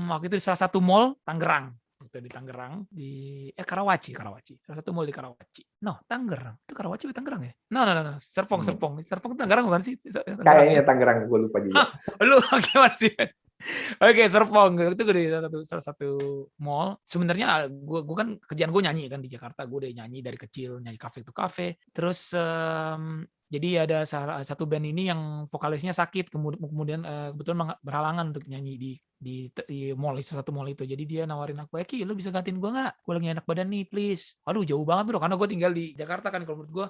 Waktu itu di salah satu mall Tangerang. Waktu di Tangerang, di Karawaci. Salah satu mall di Karawaci. No, Tangerang. Itu Karawaci atau Tangerang ya? No. Serpong Tangerang bukan sih? Kayaknya Tangerang, gue lupa juga. Lu gimana sih? Oke, Serpong itu gue di salah satu mall. Sebenarnya gue kan kerjaan gue nyanyi kan di Jakarta. Gue udah nyanyi dari kecil, nyanyi cafe to cafe. Terus jadi ada satu band ini yang vokalisnya sakit, kemudian kebetulan berhalangan untuk nyanyi di mall, salah satu mall itu. Jadi dia nawarin aku, Eki, lu bisa gantiin gue nggak? Gue lagi enak badan nih, please. Aduh, jauh banget bro, karena gue tinggal di Jakarta kan. Kalau menurut gue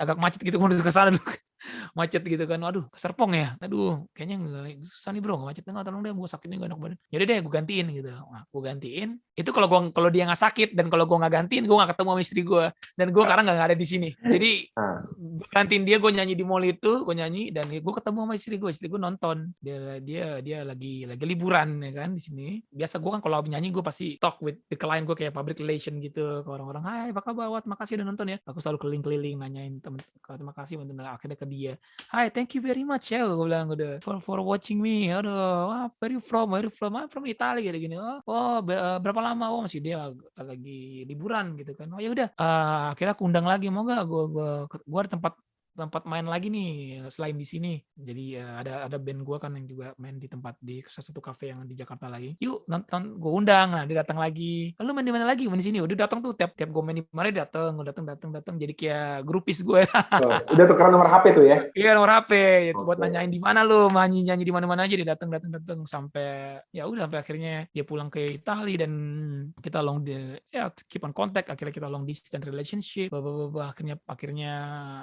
agak macet gitu menurut ke sana dulu. Macet gitu kan, aduh ke Serpong ya, aduh kayaknya nggak susah nih bro, nggak macet, nggak, tolong deh, gue sakitnya nggak enak badan, jadi deh gue gantiin gitu. Nah, gue gantiin itu kalau dia nggak sakit, dan kalau gue nggak gantiin gue nggak ketemu sama istri gue, dan gue sekarang nggak ada di sini. Jadi gue gantiin dia, gue nyanyi di mall itu, gue nyanyi dan gue ketemu sama istri gue nonton, dia lagi liburan ya kan di sini. Biasa gue kan kalau nyanyi gue pasti talk with the client, gue kayak public relation gitu ke orang-orang, hai apa kabar, makasih udah nonton ya. Aku selalu keliling-keliling nanyain terima kasih, akhirnya ke dia, hi, thank you very much ya, gue bilang udah for watching me. Aduh, where you from? I'm from Italy gini. Berapa lama? Oh, masih dia lagi liburan gitu kan. Oh ya udah, akhirnya aku undang lagi, mau nggak gue ada tempat main lagi nih selain di sini. Jadi ada band gue kan yang juga main di salah satu cafe yang di Jakarta lagi. Yuk nonton, gue undang. Nah dia datang lagi. Lalu main di mana lagi? Main di sini. Udah datang tuh tiap gue main di mana dia datang. Jadi kayak grupis gue. Udah tukeran nomor HP tuh ya? Iya, nomor HP. Buat nanyain di mana lu, nyanyi di mana-mana aja dia datang sampai ya udah, sampai akhirnya dia pulang ke Italia dan kita keep on contact. Akhirnya kita long distance relationship. Akhirnya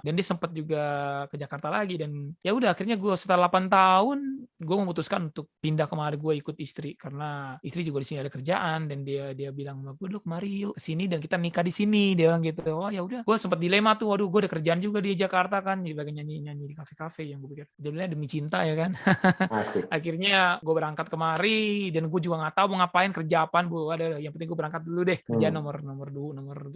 dan dia sempat juga ke Jakarta lagi, dan ya udah akhirnya gue setelah 8 tahun gue memutuskan untuk pindah kemari, gue ikut istri karena istri juga di sini ada kerjaan, dan dia bilang sama gue, "Lu kemari yuk kesini dan kita nikah di sini," dia bilang gitu. Oh ya udah, gue sempat dilema tuh, waduh gue ada kerjaan juga di Jakarta kan, sebagai nyanyi di kafe-kafe yang gue pikir jadinya demi cinta ya kan. Akhirnya gue berangkat kemari dan gue juga nggak tahu mau ngapain, kerja apaan, yang penting gue berangkat dulu deh, kerja nomor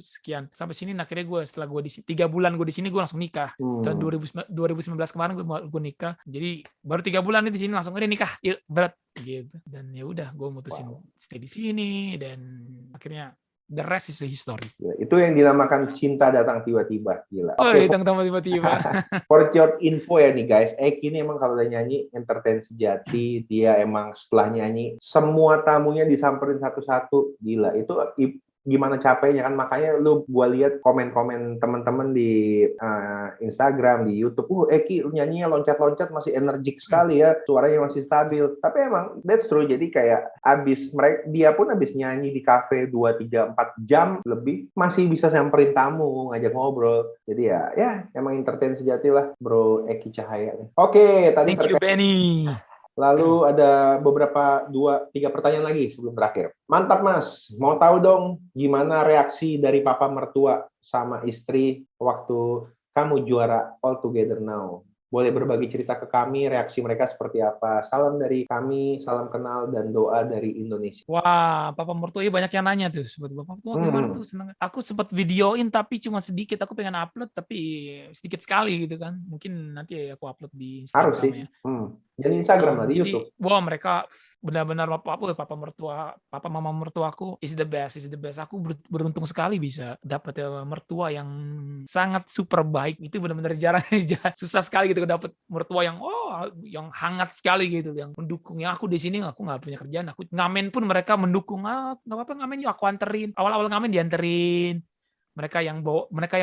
sekian sampai sini. Akhirnya gue setelah 3 bulan gue di sini, gue langsung nikah. Tahun 2019 kemarin gue nikah. Jadi baru 3 bulan nih di sini langsung udah nikah. Yuk, berat gitu. Dan ya udah gue mutusin stay di sini, dan akhirnya the rest is the history. Ya, itu yang dinamakan cinta datang tiba-tiba, gila. Oke, datang tiba-tiba. For your info ya nih guys, Eki ini emang kalau udah nyanyi entertain sejati. Dia emang setelah nyanyi semua tamunya disamperin satu-satu, gila. Itu gimana capeknya kan, makanya lu gua lihat komen-komen teman-teman di Instagram, di YouTube, Eki nyanyinya loncat-loncat masih energik sekali ya, suaranya masih stabil. Tapi emang that's true, jadi kayak dia pun habis nyanyi di kafe 2, 3, 4 jam lebih masih bisa samperin tamu, ngajak ngobrol. Jadi ya emang entertain sejati lah Bro Eki Cahaya. Oke, tadi thank you Benny. Lalu ada beberapa 2-3 pertanyaan lagi sebelum terakhir. Mantap Mas, mau tahu dong gimana reaksi dari papa mertua sama istri waktu kamu juara All Together Now? boleh berbagi cerita ke kami, reaksi mereka seperti apa. Salam dari kami, salam kenal dan doa dari Indonesia. Wah, papa mertua banyak yang nanya tuh, sebut bapak mertua gimana tuh, seneng. Aku sempat videoin tapi cuma sedikit, aku pengen upload tapi sedikit sekali gitu kan. Mungkin nanti aku upload di Harus Instagram sih. ya. Jadi Instagram lah, di Jadi, YouTube. wah mereka benar-benar papa mertua, papa mama mertuaku is the best, is the best. Aku beruntung sekali bisa dapat mertua yang sangat super baik. Itu benar-benar jarang, susah sekali gitu dapat mertua yang hangat sekali gitu, yang mendukung. Yang aku di sini aku nggak punya kerjaan, aku ngamen pun mereka mendukung. Nggak apa-apa ngamen yuk, aku anterin. Awal-awal ngamen dianterin. Mereka yang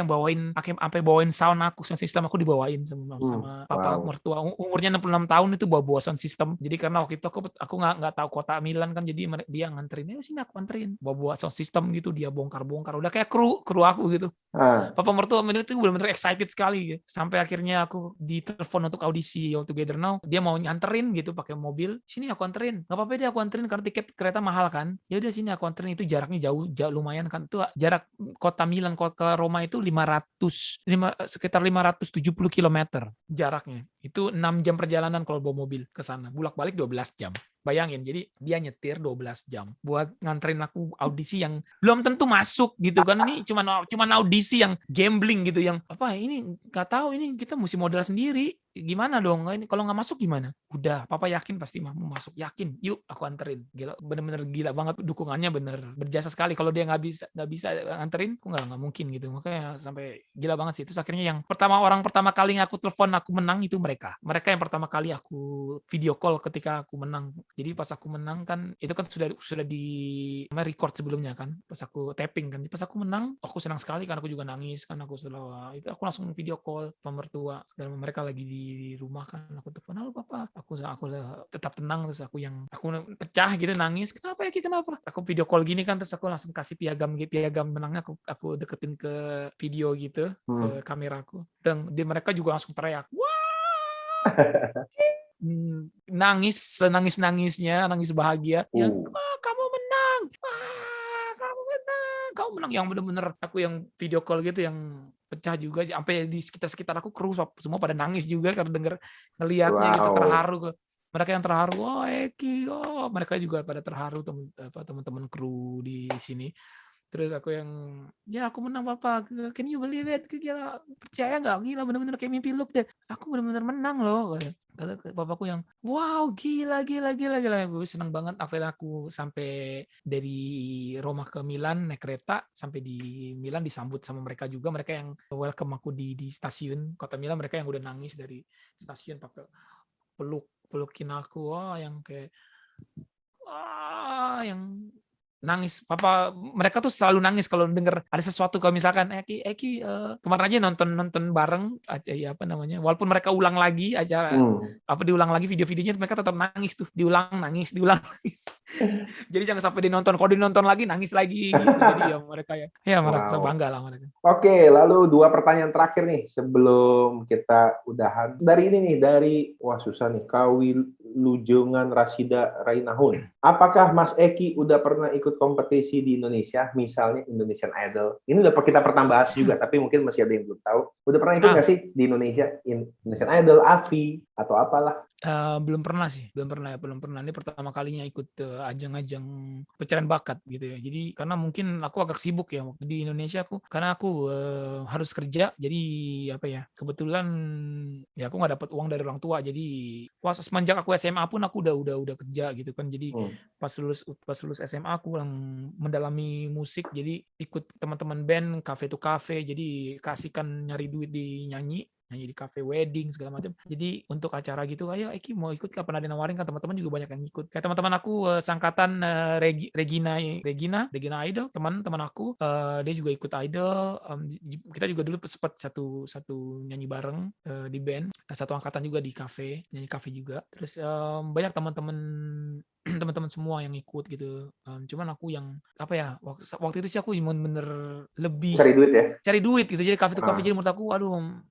bawain sampai bawain sound aku, sound system aku dibawain sama papa mertua. Umurnya 66 tahun itu bawa sound system. Jadi karena waktu itu aku nggak tahu kota Milan kan, jadi dia nganterin, sini aku anterin. Bawa sound system gitu, dia bongkar-bongkar. Udah kayak kru aku gitu. Papa mertua itu benar-benar excited sekali gitu. Sampai akhirnya aku ditelepon untuk audisi All Together Now. Dia mau nyanterin gitu pakai mobil. Sini aku anterin. Nggak apa-apa deh aku anterin karena tiket kereta mahal kan. Ya udah sini aku anterin, itu jaraknya jauh lumayan kan. Itu jarak kota Milan ke Roma itu sekitar 570 km jaraknya. Itu 6 jam perjalanan kalau bawa mobil ke sana. Bolak-balik 12 jam. Bayangin, jadi dia nyetir 12 jam buat nganterin aku audisi yang belum tentu masuk gitu kan. Ini cuma audisi yang gambling gitu, yang apa ini nggak tahu, ini kita mesti modal sendiri. Gimana dong? Ini kalau nggak masuk gimana? Udah, papa yakin pasti mau masuk. Yakin, yuk aku anterin. Gila, bener-bener gila banget dukungannya, bener berjasa sekali. Kalau dia nggak bisa anterin, aku nggak mungkin gitu. Makanya sampai gila banget sih. Terus akhirnya orang pertama kali yang aku telepon aku menang itu mereka yang pertama kali aku video call ketika aku menang. Jadi pas aku menang kan, itu kan sudah di record sebelumnya kan, pas aku tapping kan. Pas aku menang, aku senang sekali kan, aku juga nangis kan. Aku setelah itu aku langsung video call pemertua segala, mereka lagi di rumah kan. Aku telepon, halo papa, aku tetap tenang. Terus aku pecah gitu, nangis. Kenapa ya Ki, kenapa? Aku video call gini kan, terus aku langsung kasih piagam menangnya, aku deketin ke video gitu, ke kameraku. Dan mereka juga langsung teriak, wah, nangis, senangis-nangisnya, nangis bahagia. Yang, kamu menang, kamu menang, yang bener-bener aku yang video call gitu, yang pecah juga, sampai di sekitar aku kru semua pada nangis juga karena ngelihatnya gitu, terharu. Mereka yang terharu, Eki, mereka juga pada terharu, teman-teman kru di sini. Terus aku aku menang papa, can you believe it? Gila, percaya nggak? Gila, bener-bener kayak mimpi lu deh. Aku bener-bener menang loh. Kata papaku yang, wow, gila. Gue seneng banget. Akhirnya aku sampai dari Roma ke Milan naik kereta, sampai di Milan disambut sama mereka juga. Mereka yang welcome aku di stasiun kota Milan. Mereka yang udah nangis dari stasiun pakai pelukin aku. Yang kayak yang nangis. Mereka tuh selalu nangis kalau denger ada sesuatu. Kalau misalkan Eki kemarin aja nonton bareng aja, walaupun mereka ulang lagi acara, diulang lagi video-videonya, mereka tetap nangis tuh, diulang nangis. Jadi jangan sampai dinonton, kalau dinonton lagi nangis lagi gitu. Jadi mereka merasa bangga lah mereka. Oke, lalu 2 pertanyaan terakhir nih sebelum kita udahan. Dari susah nih, Kawilujengan Rasida Rainahun. Apakah Mas Eki udah pernah ikut kompetisi di Indonesia, misalnya Indonesian Idol? Ini udah kita pernah bahas juga, tapi mungkin masih ada yang belum tahu. Udah pernah ikut nggak sih di Indonesia, Indonesian Idol, AVI, atau apalah? Belum pernah. Ini pertama kalinya ikut ajang-ajang pencarian bakat gitu ya. Jadi karena mungkin aku agak sibuk ya di Indonesia, karena aku harus kerja. Jadi kebetulan ya aku nggak dapat uang dari orang tua. Jadi semenjak aku SMA pun aku udah kerja gitu kan. Jadi pas lulus SMA aku mendalami musik. Jadi ikut teman-teman band cafe to cafe. Jadi kasihkan nyari duit di nyanyi di cafe wedding segala macam. Jadi untuk acara gitu, ayo Eki mau ikut, pernah dinawarin kan, teman-teman juga banyak yang ikut. Kayak teman-teman aku sangkatan Regina Idol, teman aku dia juga ikut Idol. Kita juga dulu sempat satu nyanyi bareng di band, satu angkatan juga di cafe, nyanyi cafe juga. Terus banyak teman-teman semua yang ikut gitu. Cuman aku yang waktu itu sih aku bener lebih cari duit gitu. Jadi cafe to cafe, jadi menurut aku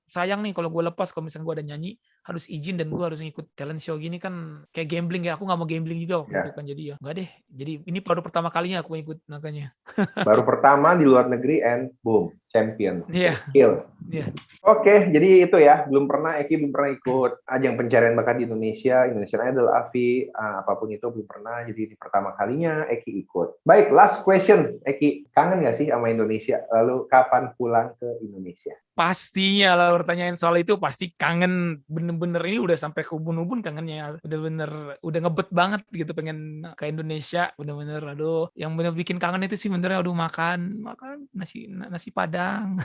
sayang nih kalau gue lepas, kalau misalnya gue ada nyanyi harus izin dan gue harus ngikut talent show gini kan kayak gambling ya. Aku nggak mau gambling juga waktu itu kan. Jadi nggak deh. Jadi ini baru pertama kalinya aku ikut, makanya. Baru pertama di luar negeri and boom, champion. Iya. Skill. Iya. Oke, jadi itu ya. Eki belum pernah ikut ajang pencarian bakat di Indonesia, Indonesian Idol, AVI, apapun itu belum pernah. Jadi ini pertama kalinya Eki ikut. Baik, last question. Eki, kangen nggak sih sama Indonesia? Lalu kapan pulang ke Indonesia? Pastinya lah pertanyaan soal itu pasti kangen, bener-bener ini udah sampai ke ubun-ubun kangennya, udah bener udah ngebet banget gitu pengen ke Indonesia, bener-bener aduh yang bener bikin kangen itu sih benernya aduh makan nasi Padang.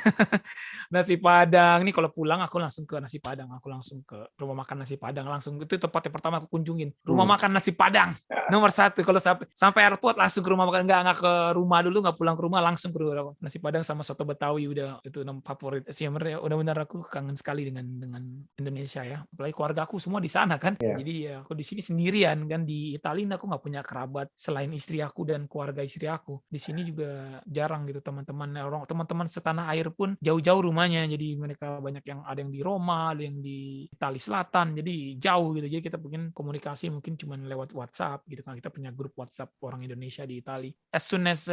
Nasi Padang nih kalau pulang aku langsung ke nasi Padang, aku langsung ke rumah makan nasi Padang, langsung itu tempat yang pertama aku kunjungin, rumah makan nasi Padang nomor 1. Kalau sampai airport langsung ke rumah makan, nggak ke rumah dulu, nggak pulang ke rumah, langsung ke rumah nasi Padang sama soto Betawi, udah itu favorit sih. Benar-benar aku kangen sekali dengan Indonesia ya, apalagi keluarga aku semua di sana kan. Jadi ya aku di sini sendirian kan, di Italia aku nggak punya kerabat selain istri aku dan keluarga istri aku. Di sini juga jarang gitu teman-teman setanah air pun jauh-jauh rumahnya, jadi mereka banyak yang ada yang di Roma, ada yang di Italia Selatan, jadi jauh gitu. Jadi kita mungkin komunikasi mungkin cuma lewat WhatsApp gitu kan, kita punya grup WhatsApp orang Indonesia di Italia. As soon as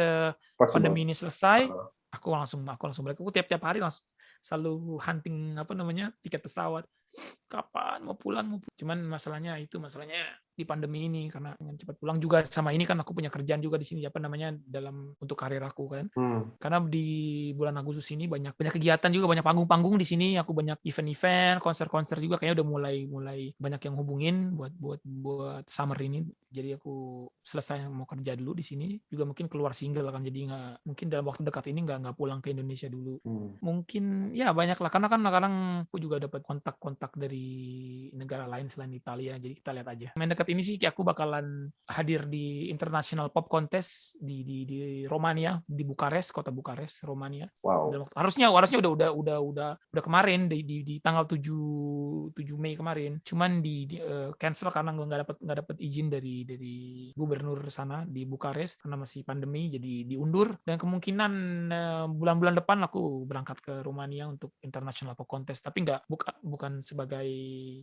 pandemi ini selesai, aku langsung balik. Aku tiap hari langsung selalu hunting tiket pesawat, kapan mau pulang. Cuman masalahnya di pandemi ini, karena ingin cepat pulang juga, sama ini kan aku punya kerjaan juga di sini dalam untuk karir aku kan. Karena di bulan Agustus ini banyak kegiatan juga, banyak panggung-panggung di sini, aku banyak event-event, konser-konser juga, kayaknya udah mulai banyak yang hubungin buat summer ini. Jadi aku selesai mau kerja dulu di sini, juga mungkin keluar single kan, jadi nggak mungkin dalam waktu dekat ini nggak pulang ke Indonesia dulu. Mungkin ya banyak lah, karena kan kadang aku juga dapat kontak dari negara lain selain Italia, jadi kita lihat aja. Main dekat ini sih aku bakalan hadir di International Pop Contest di Romania, di Bukares, kota Bukares, Romania. Wow. Harusnya udah kemarin di tanggal 7 Mei kemarin. Cuman di cancel karena nggak dapat izin dari gubernur sana di Bukares, karena masih pandemi, jadi diundur. Dan kemungkinan bulan-bulan depan aku berangkat ke Romania untuk International Pop Contest, tapi bukan sebagai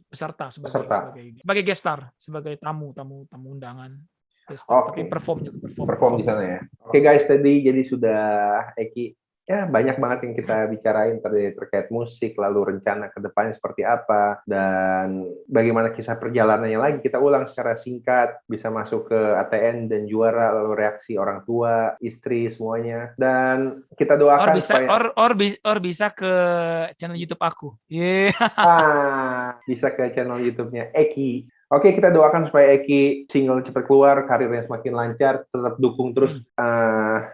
peserta, sebagai guest star, sebagai tamu undangan. Tapi perform di sana ya. Oke guys, jadi sudah Eki ya banyak banget yang kita bicarain terkait musik, lalu rencana ke depannya seperti apa, dan bagaimana kisah perjalanannya lagi. Kita ulang secara singkat, bisa masuk ke ATN dan juara, lalu reaksi orang tua, istri, semuanya. Dan kita doakan or bisa ke channel YouTube aku. Bisa ke channel YouTube-nya Eki. Oke, kita doakan supaya Eki single cepat keluar, karirnya semakin lancar, tetap dukung terus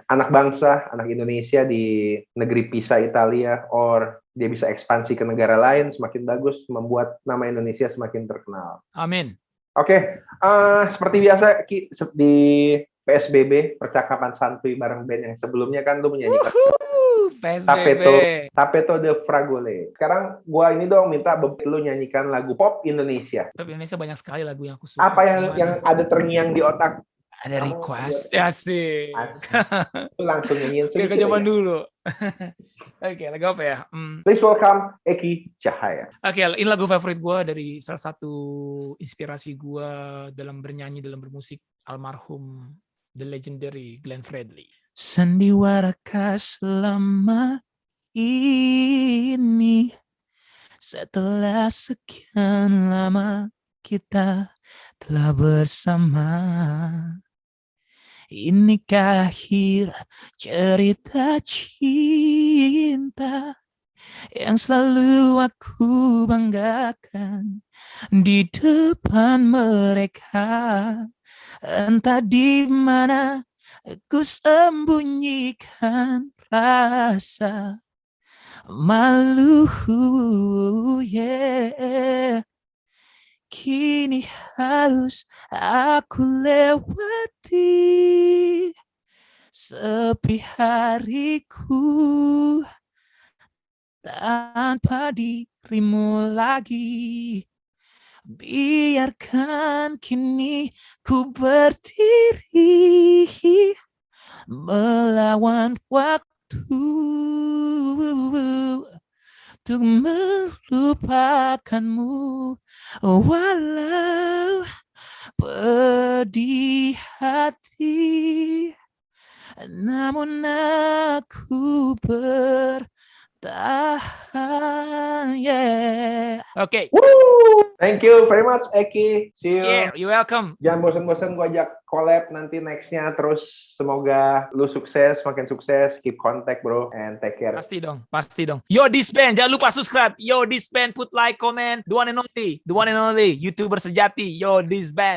anak bangsa, anak Indonesia di negeri Pisa, Italia, or dia bisa ekspansi ke negara lain, semakin bagus, membuat nama Indonesia semakin terkenal. Amin. Oke, seperti biasa di PSBB, percakapan santuy bareng band yang sebelumnya kan lu menyanyikan Tappeto de Fragole. Sekarang gua ini dong minta lu nyanyikan lagu pop Indonesia. Pop Indonesia banyak sekali lagu yang aku suka. Apa yang ada terngiang di otak? Ada request. Ya sih. Lu langsung nyanyiin sedikit. Kayak zaman dulu. Oke, lagu apa ya? Please welcome Eki Cahaya. Oke, ini lagu favorit gue, dari salah satu inspirasi gue dalam bernyanyi, dalam bermusik, almarhum the legendary Glenn Fredly. Sandiwara selama ini, setelah sekian lama kita telah bersama. Inikah akhir cerita cinta yang selalu aku banggakan di depan mereka. Entah di mana aku sembunyikan rasa malu, yeah. Kini harus aku lewati sepi hariku tanpa dirimu lagi. Biarkan kini ku berdiri melawan waktu untuk melupakanmu, walau pedih hati namun aku bertahan. Yeah. Oke. Woo! Thank you very much, Eki. See you. Yeah, you're welcome. Jangan bosan-bosan gue ajak collab nanti nextnya. Terus semoga lu sukses, makin sukses. Keep contact, bro, and take care. Pasti dong, pasti dong. Yo Disband, jangan lupa subscribe. Yo Disband, put like, comment. The one and only YouTuber sejati. Yo Disband.